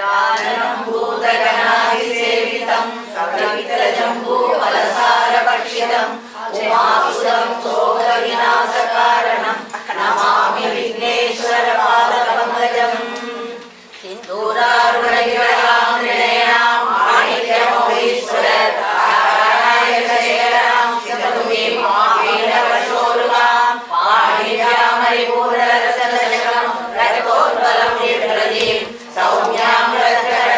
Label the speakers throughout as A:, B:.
A: गजाननं भूतगणाधिसेवितं कवितजम्बूफलसारभक्षितम् उमासुतं शोकविनाशकारणं नमामि विघ्नेश्वरपादपङ्कजम् सिन्दूरारुणगिरयां निलयां माणिक्यमौलीश्वरतारायणशेखरां सिंहभूमिं वीणवशोरुगां पाणिभ्यामरिपूर्णरत्नशकं रजतोत्पलं निर्मलजीं सौम्यां रजकरां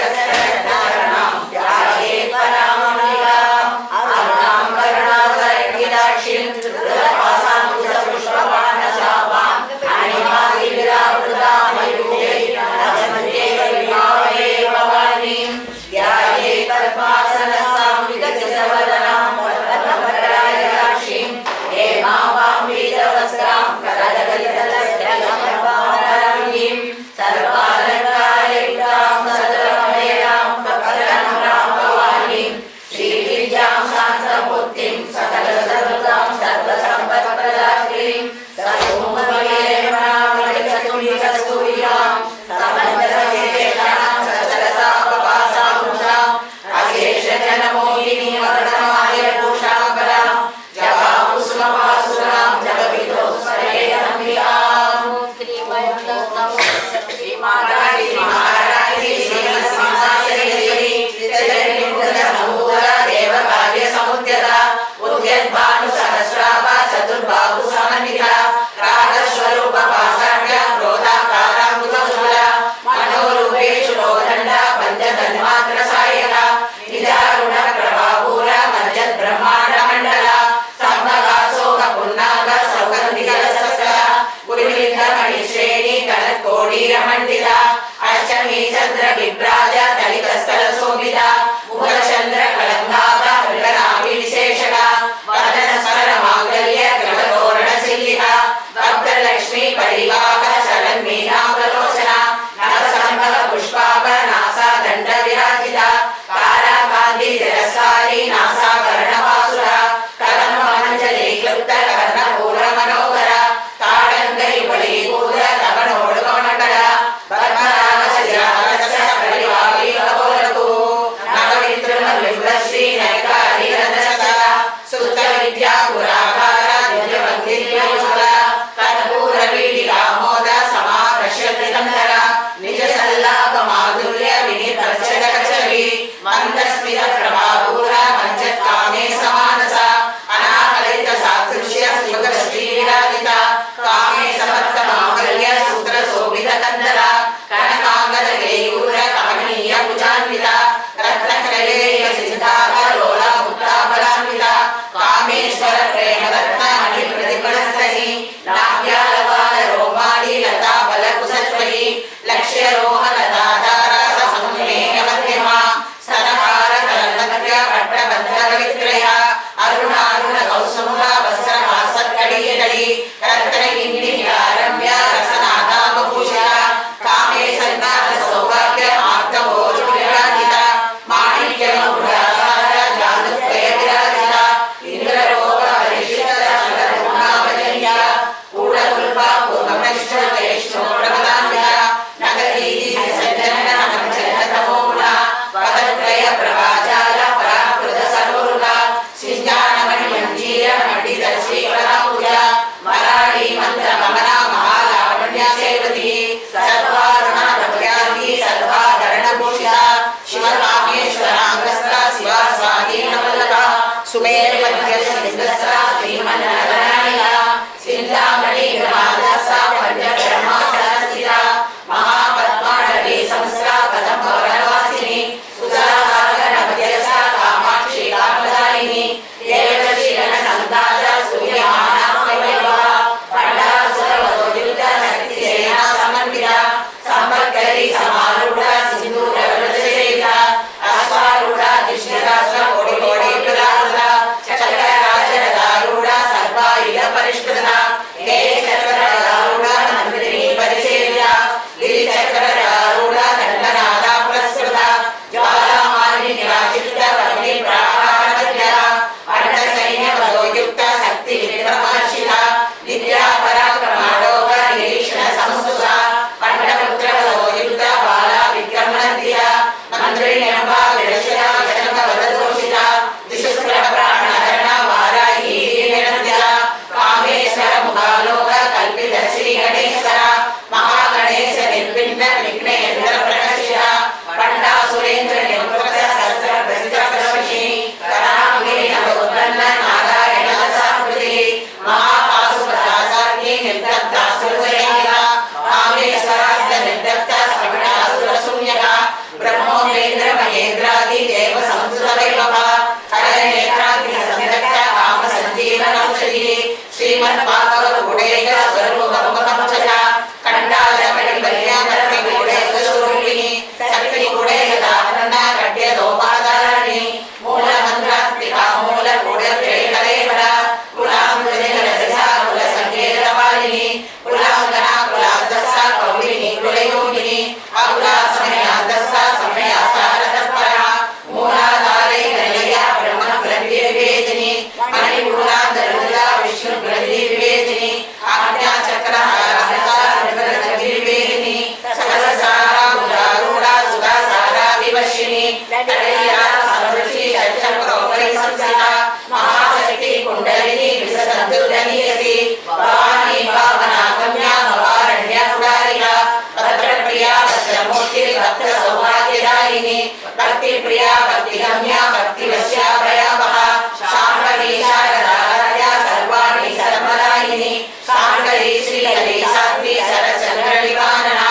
A: భక్తి ప్రియా భక్తి గమ్య భక్తి వశ్యా భయావహ శాంభవి శారదారాధ్య సర్వాణి సర్వదాయిని శాంకరి శ్రీహరి సాధ్వి సరచంద్ర నివారణ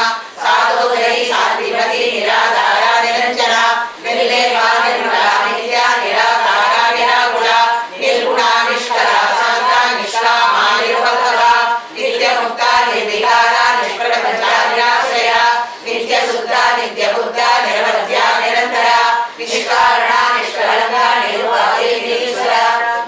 A: సాధోదరి సాధ్విమతి నిరాధార నిరంజన నిర్లేపా నిర్మలా నిత్య నిరాకార నిరాకుల నిర్గుణ నిష్కల శాంత నిష్కామా నిరుపద్రవ నిత్య ముక్త నిర్వికార నిష్ప్రపంచ నిరాశ్రయ నిత్య శుద్ధ నిత్య బుద్ధ నిరవధ్య నిరంతర నిష్కారణ నిష్కలంక నిరుపాధి నిరీశ్వర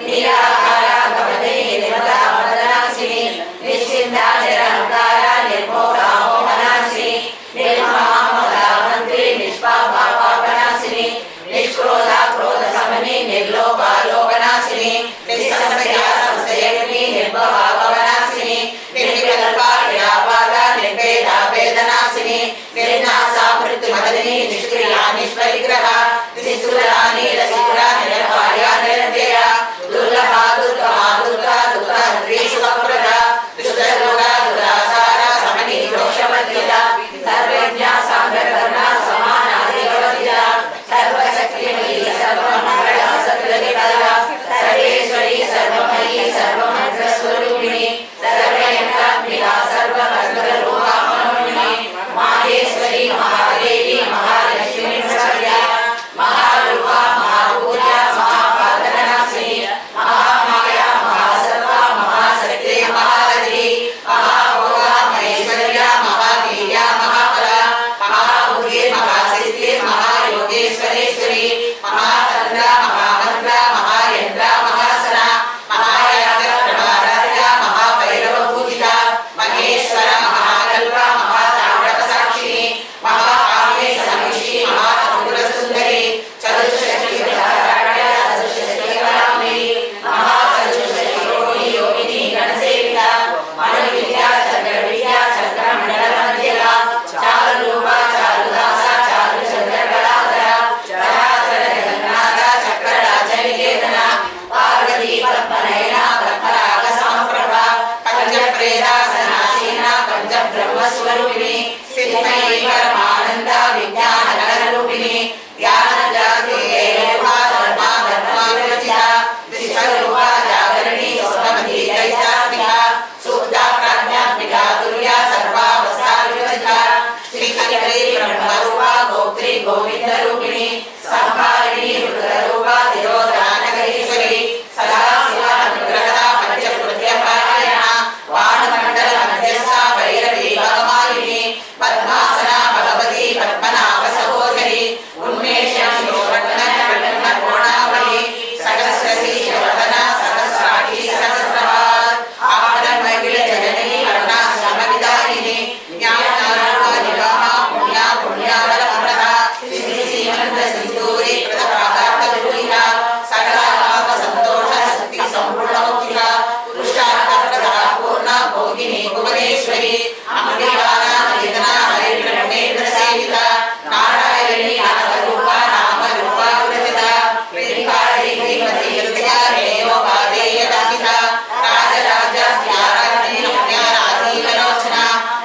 A: నిరాకార భవతి నిర్మల మదనాశిని నిశ్చింత నిరహంకార నిర్మోహ మోహనాశిని నిర్మహామదామంత్రి నిష్పాపాపనాశిని నిష్క్రోధ క్రోధ సమని నిర్లోభ లోకనాశిని నిస్సంశయ సంశయని నిర్భవ భవనాశిని నిర్వికల్ప నిరాపాద నిర్భేద భేదనాశిని నిర్నాశ మృత్యుమదిని నిష్క్రియ నిష్పరిగ్రహ నిశూల నీలశూల నిరపాయ నిరంజయ దుర్లభ దుర్గమ దుర్గ దుఃఖహంత్రి సుఖప్రద దుష్టరోగ దురాచార సమని దోషవర్జిత సర్వజ్ఞ సాంగకర్ణ సమానాధిపతిత సర్వశక్తిమయీ సర్వమంగళ సకలవికల సర్వేశ్వరి సర్వమయీ సర్వమంత్రస్వరూపిణి సర్వయంత్రాత్మిక సర్వమంత్రరూప మనోన్మిని మాహేశ్వరి మహాదేవి మహాలక్ష్మి సర్య మహారూప మహాపూజ మహాపాదనాశిని మహామాయ మహాసర్వ మహాశక్తి మహారథి మహాభోగ మహేశ్వర్య మహావీర్య మహాబల మహాబుద్ధి మహాసిద్ధి మహాయోగేశ్వరేశ్వరి మహాతంత్ర మహామంత్ర మహాయంత్ర మహాసన మహాయాగ ప్రమారాధ్య మహాభైరవ పూజిత మహేశ్వర మహాకల్ప మహాతాండవ సాక్షిని మహాకామ్య సమీషి మహాతంత్ర సుందరి చతుర్షష్ఠి ప్రధారాఢ్య చతుర్షష్ఠి కళామయి మహాచతుర్షష్ఠి యోగి యోగిని గణసేవిత మణివిద్య చంద్ర విద్య చంద్ర మండల మధ్యల చారు రూప చారు దాస చారు చంద్ర కళాధర చరాచర జగన్నాథ చక్రరాజ నికేతన పార్వతీ పద్మనయన పద్మరాగ సమప్రభ పంచప్రేదాసనాసీన పంచబ్రహ్మస్వరూపిణి సిద్ధిమయీ పరమానంద విజ్ఞాన గణరూపిణి జ్ఞానజాతి రూప ధర్మ ధర్మ విరచిత విశ్వరూప జాగరణి స్వమతి దైతాత్మిక శుద్ధ ప్రాజ్ఞాత్మిక తుల్య సర్వావస్థా విరచిత శ్రీహరి బ్రహ్మరూప గోత్రి గోవింద రూపిణి సంహారిణి రుద్రరూప తిరోధానగరీశ్వరి సదాశివ అనుగ్రహద పంచకృత్య పారాయణ వానమండల మధ్యస్థ భైరవి భగమాలిని పద్మాసన భగవతి పద్మనాభ సహోదరి ఉన్మేషం యోగన విలగ్న కోణావళి సహస్రశీర్ష వదన సహస్రాక్షి సహస్రవార్ ఆపదం మహిళ జనని అరుణాశ్రమ విదాయిని జ్ఞానారూప నివాహ పుణ్య పుణ్యావల ప్రద సిద్ధి సీమంత సింధూరి కృత ప్రాకార్త దురిత సకల పాప సంతోష శక్తి సంపూర్ణ ముక్తిక పురుషార్థ ప్రద పూర్ణ భోగిని భువనేశ్వరి అంబికాన నిధన హరిబ్రహ్మేంద్ర సేవిత నారాయణి నామరూప నామరూప విరచిత శ్రీకాళి శ్రీమతి హృదయ రేయోపాదేయ దాపిత రాజరాజ ధ్యారాణి జ్ఞానాధీనలోచన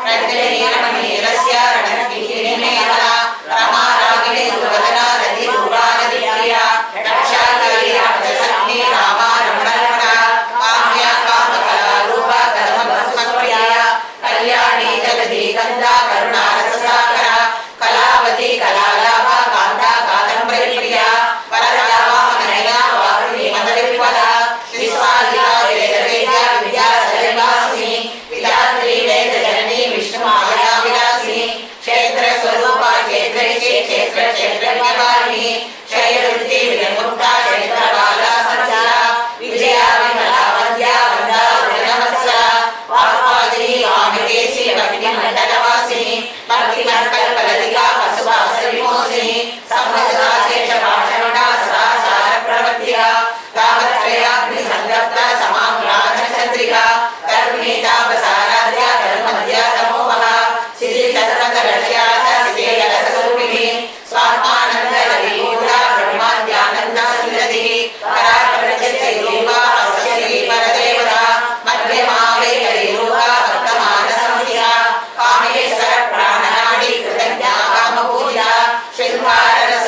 A: రంజనీ రమణీరస్య రణకింకిణి మేళన రమా రాగిణి దుర్వదన నది రూపానది ప్రియ రక్షాకరి రాక్షసగ్ని రామ రమణ కామ్య కామ కళారూప కర్మ భస్మప్రియ కళ్యాణి జగతి గంధ కరుణారసాకర కళావతి కళాలాభ కాంత కాదంబరి ప్రియ వరదావాహనయ వారుణి మదవిపద విశ్వాదిక వేద వేద్య విద్యా సర్వాసిని విధాత్రి వేద జనని విష్ణు మాయా విలాసిని క్షేత్ర స్వరూప క్షేత్రేషి క్షేత్ర క్షేత్ర నివారిణి క్షయవృత్తి విముక్త క్షేత్ర బాల సంస్థ విజయ విమల వంద్య వంద వృణవత్సల వాగ్వాదిని వామికేశి భక్తి మండలవాసిని భక్తి కల్పలలిక పశుభాస విమోచిని సంపద శేష భాషణ సదాచార ప్రవర్తిక తావత్రయాగ్ని సంతప్త సమాహ్లాద చంద్రిక కరుణి తాపసారాధ్య ధర్మధ్య తమోవహ సిద్ధి సర్వత రష్యాస సిద్ధేయ రసస్వరూపిణి స్వాత్మానంద విభూత బ్రహ్మాద్యానంద సుందరి పరాప్రజతి దేవా హస్తశ్రీ పరదేవత మధ్యమా వైఖరి రూప వర్తమాన సంస్థ కామేశ్వర ప్రాణనాడి కృతజ్ఞా కామపూజ శృంగార రస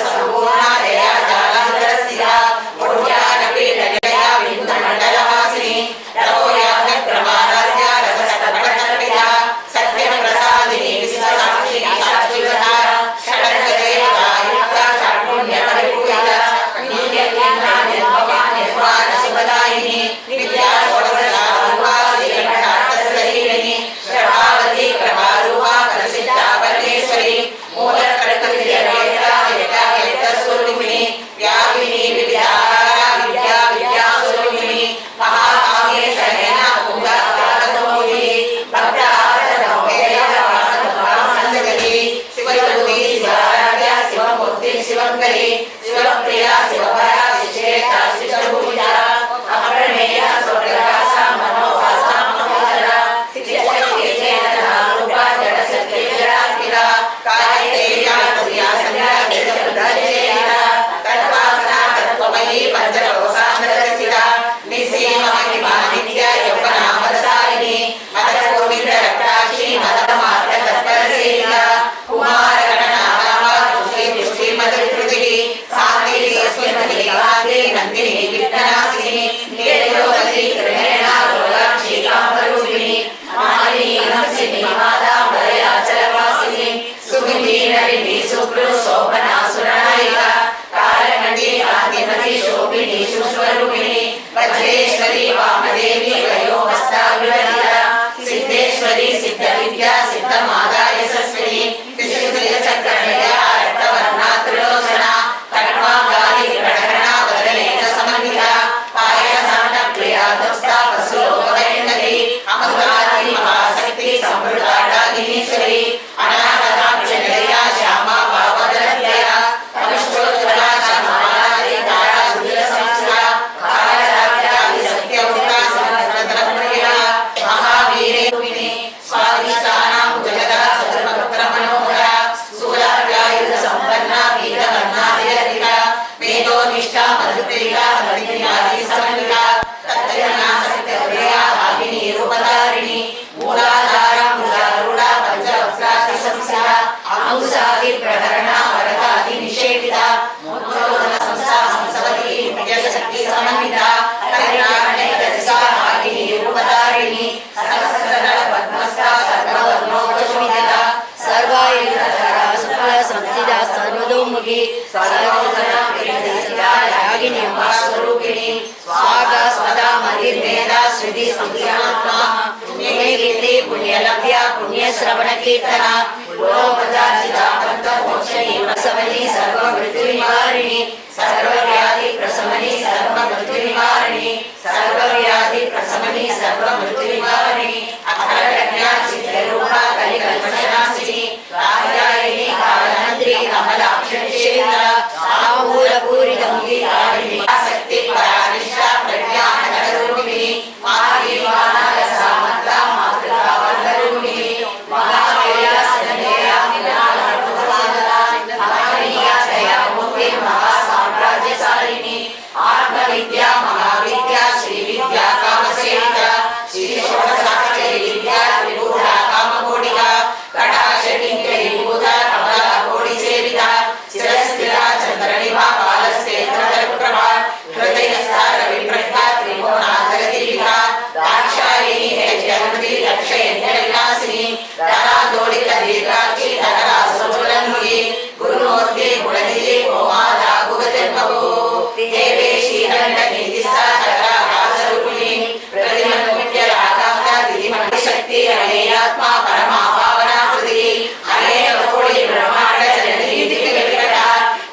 A: सर्वयोगी सर्वोदना विरहिता यागिनी स्वरूपिणी स्वागा स्वदा मदिर्मेधा श्रुति संज्ञात्मा पुण्यकीर्ति पुण्यलभ्या पुण्यश्रवण कीर्तना पुरोपजाचिता मोक्षणी प्रसवनी सर्वमृत्युनिवारिणी सर्वव्याधि प्रशमनी सर्वमृत्युनिवारिणी सर्वव्याधि प्रशमनी सर्वमृत्युनिवारिणी अखण्डज्ञा चित्ररूपा कलिकल्पनाशिनी कात्यायनी कालहन्त्री कमलाक्षेत्रा आमूलपूरितमुदितारिणी शक्ति परानिष्ठा प्रज्ञानरूपिणी मातृवानालसामत्ता मातृका वन्दरूपिणी महावीरा सदनेया महासाम्राज्यशालिनी आत्मविद्या महाविद्या श्रीविद्या कामसेविता श्री षोडशाक्षरी विद्या त्रिपुरा कामकोटिका कटाक्षकिङ्करी भूता कमला कोटिसेविता शिरस्थिरा चन्द्रनिभा बालस्तेन्द्रप्रभा हृदयस्था रविप्रज्ञा त्रिभुवनाधरतिविधा दाक्षायिनी जगन्मती रक्षयन्त्रविनाशिनी धरादोलित दीर्घाक्षी धरासुरमुखी गुरुमूर्ति गुणनिधि गोमाता गुगजन्मभू देवे श्रीरण्डनिधिस्था धरासरूपिणी प्रतिमन्मुख्य रागांता दिदिमणिशक्ति अनेयात्मा परमा पावना कृति अनेक कोटि ब्रह्मांड जननी दिव्यविकटा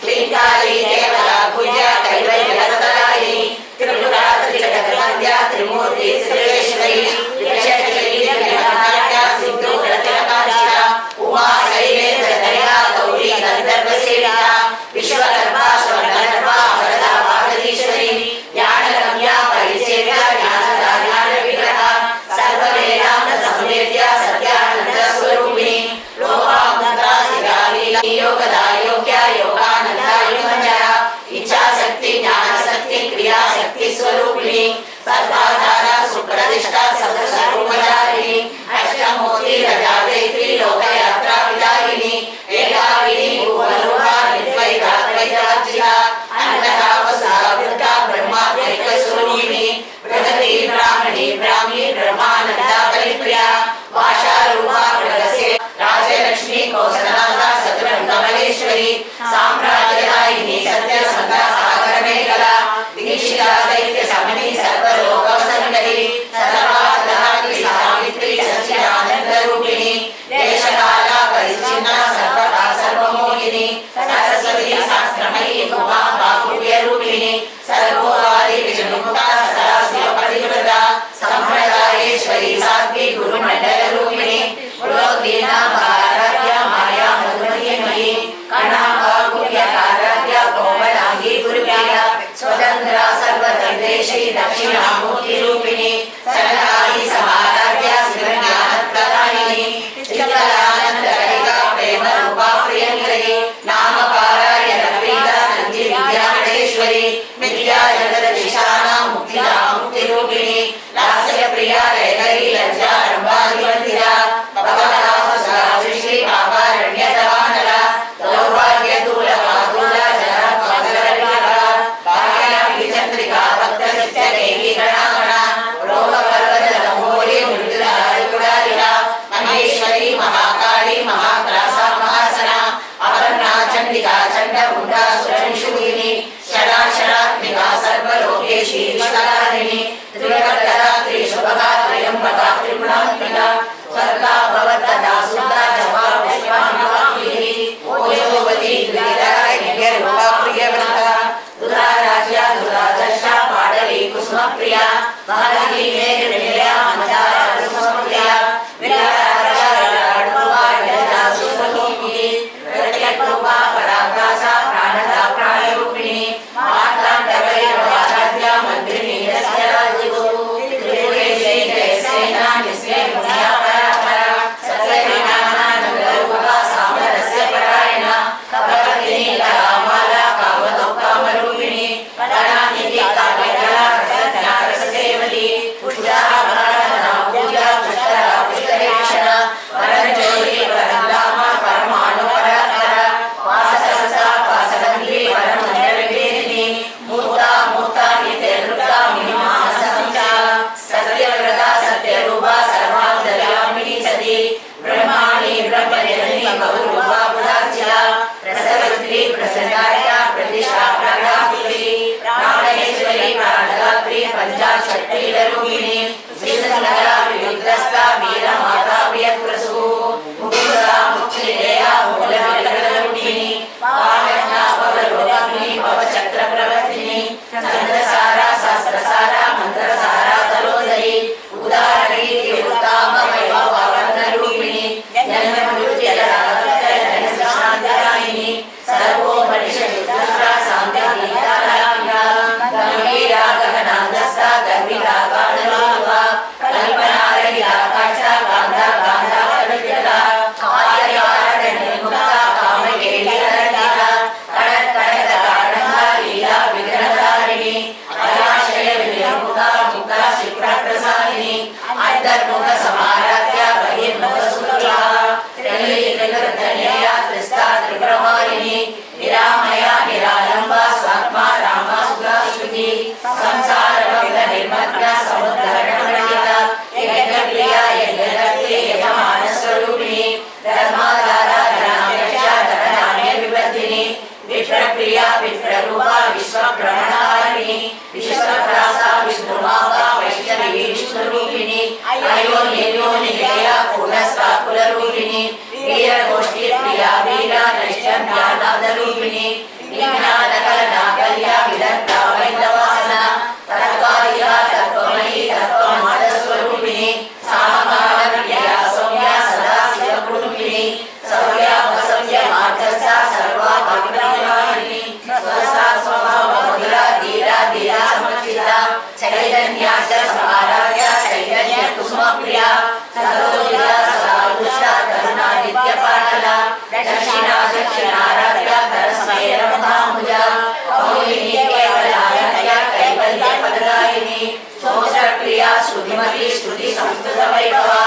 A: क्लींकाली केवला पूज्या कैवल्यरतदायिनी त्रिपुरा त्रिजगन्मध्या त्रिमूर्ति श्रीश्वरी विचक्षणी विघ्नहर्ता सिद्धो रत्नकांचिता उमा शैलेन्द्र दया गौरी गंधर्वसेविता विश्वकर्मा स्वर्णगर्भा वरदा वागदीश्वरी ज्ञानगम्या परिचेता ज्ञानदा ज्ञानविग्रहा सर्ववेदांत संवेद्या सत्यानंद स्वरूपिणी लोकामृता शिवालीला योगदा योग्या योगानंदा योगजया इच्छाशक्ति ज्ञानशक्ति क्रियाशक्ति स्वरूपिणी सर्वाधारा सुप्रतिष्ठा सदस्वरूपधारिणी अष्टमूर्ति रजावेत्री लोकयात्रा विदायिनी एकाविनी भुवनरूपा निर्वैराद्वैतार्चिता अन्नदा वसावृता ब्रह्माद्वैतस्वरूपिणी प्रगति ब्राह्मणी ब्राह्मी ब्रह्मानंदा परिप्रिया भाषारूपा प्रगसे राजलक्ष्मी कौसलादा सदुरंगमलेश्वरी साम्राज्यदायिनी सत्यसंधा सागरमेखला दीक्षिता दैत्य समनी सर्वलोकसंगरी सर्वाधारी सावित्री सच्चिदानंदरूपिणी देशकाला परिचिन्ना सर्वदा सर्वमोहिनी सरस्वती शास्त्रमयी उमा बाहुल्यरूपिणी सर्वोवादी विष्णुमुक्ता सदाशिव पतिव्रता संप्रदायेश्वरी साध्वी गुरुमण्डलरूपिणी पुरोदीना महाराध्या माया मधुमतीमयी कणाभागुल्यकाराध्या कोमलांगी गुरुप्रिया स्वतंत्रा सर्वतन्त्रेशी दक्षिणामूर्तिरूपिणी सरलायि समाराध्या शिवज्ञानप्रदायिनी चित्तलानन्दकलिका प्रेमरूपा प्रियङ्करी नामपारायण प्रीता नन्दी विद्यामणेश्वरी विद्या जगदधिशाना मुक्तिदा मुक्तिरूपिणी लास्यप्रिया लयकरी लज्जा रम्भादिवन्दिता भवदासुश्री पापारण्यतवानला दौर्भाग्यदूलकादूला जरापादरविकला भाग्याभि चन्द्रिका भक्तनित्यदेवी गणागणा रोगपर्वतनमोरी मृत्युदारिकुडारिला महेश्वरी महाकाली महाक्रासा महासना अपर्णा चण्डिका चण्डमुण्डा सुरंशूदिनी षडाक्षरात्मिका सर्वलोकेशी विश्वकारिणी त्रिकर्तदा त्रिशुभगा त्र्यम्बका त्रिगुणात्मिका स्वर्गा भवतदा सुधा जवा पुष्पाणि ओजोवती द्विधरा दिव्यरूपा प्रियव्रता दुराराज्या दुरादर्शा पाडली कुसुमप्रिया महती मेरुनिलया मंदारा कुसुमप्रिया विराराजा विराडरूपा विरजा सुस्वरूपिणी प्रत्यक्रूपा पराकाशा प्राणदा प्राणरूपिणी मातांडवैरवाराध्या मंत्रिणी यस्य राजगो त्रिपुरेशी जयसेना निस्ये मुनिया परापरा सत्यज्ञानानन्दरूपा सामरस्य परायणा कपटिनी कलामाला कामदो कामरूपिणी परानिधि काव्यकला रसज्ञारससेवती प्रिया विप्ररूपा विश्वभ्रमणकारिणी विश्वप्रासा विष्णुमाता वैष्णवी विष्णुरूपिणी अयोनियोनिलया कुलस्था कुलरूपिणी वीरगोष्ठी प्रिया वीरा नैष्ठम्यानादरूपिणी विज्ञानकलनाकल्या विदग्धा वैद्यवासना तत्त्वादिका तत्त्वमयी तत्त्वमादस्वरूपिणी सामकालप्रिया सौम्या सदा शिवकुटुम्बिनी सौर्या वसव्य मार्गस्था सर्वा भक्तिवाहिनी स्वस्था स्वभाव मधुरा धीरा धीरा समर्चिता चैतन्या च समाराध्या चैतन्य कुसुमप्रिया सरोजिता सदापुष्टा करुणा नित्यपाटला दक्षिणा दक्षिणाराध्या धरस्मैर महामुजा मौलिनी केवलानन्या कैवल्य पददायिनी स्तोत्रप्रिया श्रुतिमती श्रुति संस्कृत वैभवा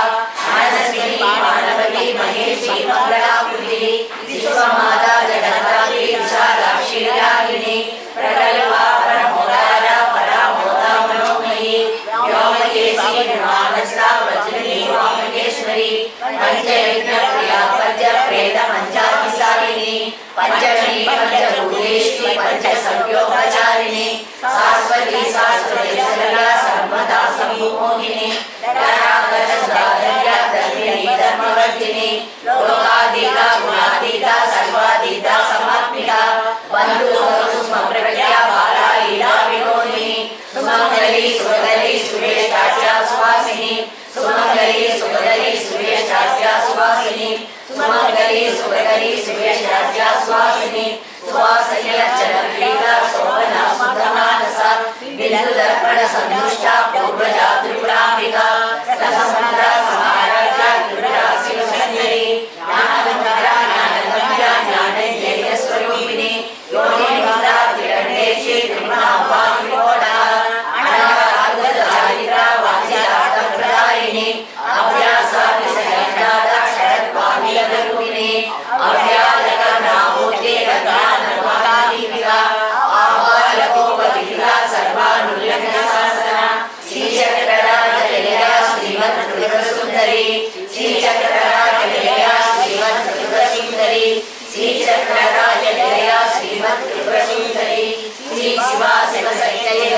A: मानसिनी मानवती महेशी मंगलाकृति विश्वमाता जगन्नाथी विशालाक्षी रागिनी प्रगल्भा परमोदारा परामोदा मनोमयी व्योमकेशी विमानस्था वज्रिणी वामकेश्वरी पंचयज्ञ प्रिया पंच प्रेत पंचाधिसारिणी पंचमी पंचभूतेष्वि पंचसंयोगचारिणी शाश्वती शाश्वती सरला सर्वदा सम्मोहिनी धनागत सुधाधर्या धर्मिणी धर्मवर्धिनी लोकाधीता गुणाधीता सर्वाधीता समात्मिका बन्धुस्म प्रज्ञा बाला लीला विनोदिनी सुमंगली सुभदरी सुरेशाच्या सुवासिनी सुमंगली सुभदरी सुरेशाच्या सुवासिनी सुमंगली सुभदरी सुरेशाच्या सुवासिनी सुवासनीयचनप्रीता शोभना सुधमानसा बिन्दुदर्पण सन्तुष्टा पूर्वजा त्रिपुराम्बिका रससमुद्रा समाराध्या त्रिपुरा शिवसुन्दरी ज्ञानगंगा ज्ञानगंगा ज्ञानज्ञेयस्वरूपिणी योनिमुद्रा त्रिदण्डेशी त्रिगुणाम्बा त्रिकोटा अनागाद्गजालिका वाञ्छितार्थप्रदायिनी अभ्यासा विषयज्ञाता शरद्वादिलरूपिणी अभ्यालका नामूर्ति ज्ञानवादीपिका आवालकोपविधिका सर्वानुल्लङ्घनशासना श्रीचक्रराजलया श्रीमत्त्रिपुरसुन्दरी श्रीचक्रराजलया श्रीमत्त्रिपुरसुन्दरी श्रीचक्रराजलया श्रीमत्त्रिपुरसुन्दरी श्री शिवा शिवशक्तये